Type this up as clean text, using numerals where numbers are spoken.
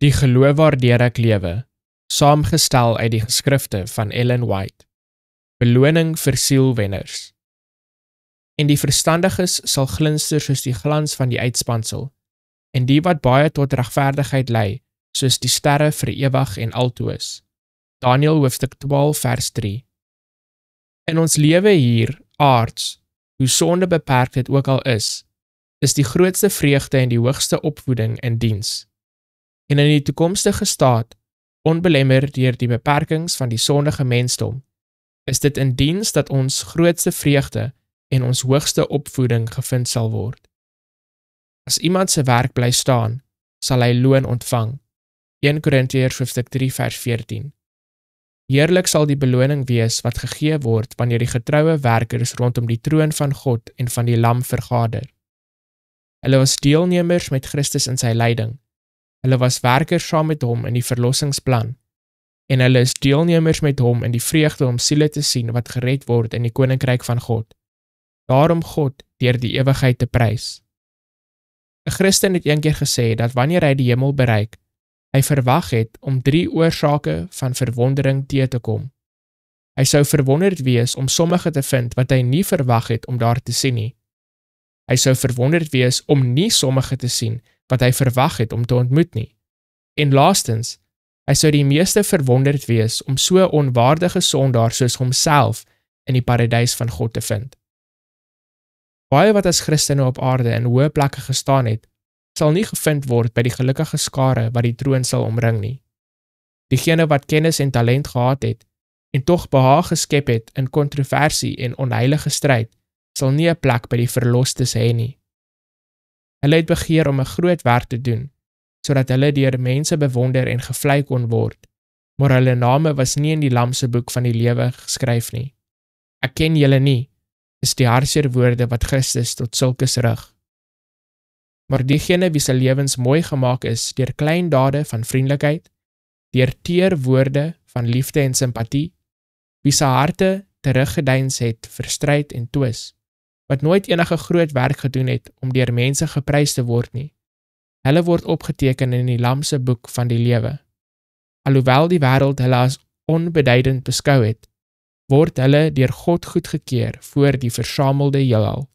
Die geloof waardeur ek lewe, saamgestel uit die geskrifte van Ellen White. Beloning vir sielwenners. En die verstandiges sal glinster soos die glans van die uitspansel, en die wat baie tot regverdigheid lei, soos die sterre vir ewig en altoos. Daniël hoofstuk 12 vers 3. In ons lewe hier, aards, hoe sonde beperk dit ook al is die grootste vreugde en die hoogste opvoeding in diens. En in die toekomstige staat, onbelemmer deur die beperkings van die sondige mensdom, is dit in diens dat ons grootste vreugde en ons hoogste opvoeding gevind sal word. As iemand se werk bly staan, sal hy loon ontvang. 1 Korintiërs hoofstuk 3 vers 14. Heerlik sal die beloning wees wat gegee word wanneer die getroue werkers rondom die troon van God en van die Lam vergader. Hulle was deelnemers met Christus in sy lyding. Hulle was werkers saam met hom in die verlossingsplan. En hulle is deelnemers met hom in die vreugde om siele te sien wat gered word in die koninkryk van God. Daarom God deur die ewigheid te prys. 'n Christen het eendag gesê dat wanneer hy die hemel bereik, hy verwag het om 3 oorsake van verwondering te kom. Hy sou verwonderd wees om sommige te vind wat hy nie verwag het om daar te sien nie. Hy sou verwonderd wees om nie sommige te sien wat hy verwag het om te ontmoet nie. En laastens, hy sou die meeste verwonderd wees om so onwaardige sondaar soos homself in die paradys van God te vind. Baie wat as Christene op aarde in hoë plekke gestaan het, sal nie gevind word by die gelukkige skare wat die troon sal omring nie. Diegene wat kennis en talent gehad het, en tog behaag geskep het in kontroversie en onheilige stryd, sal nie 'n plek by die verlostes hê nie. Hulle het begeer om 'n groot werk te doen, sodat hulle deur mense bewonder en gevlei kon word, maar hulle name was nie in die Lam se boek van die lewe geskryf nie. Ek ken julle nie, is die hartseer woorde wat Christus tot sulkes rig. Maar diegene wie se lewens mooi gemaak is deur klein dade van vriendelikheid, deur teer woorde van liefde en simpatie, wie se harte teruggedeins het vir stryd en twis, wat nooit enige groot werk gedoen het om deur mense geprys te word nie. Hulle word opgeteken in die Lam se boek van die lewe. Alhoewel die wêreld hulle as onbeduidend beskou het, word hulle deur God goedgekeur voor die versamelde heelal.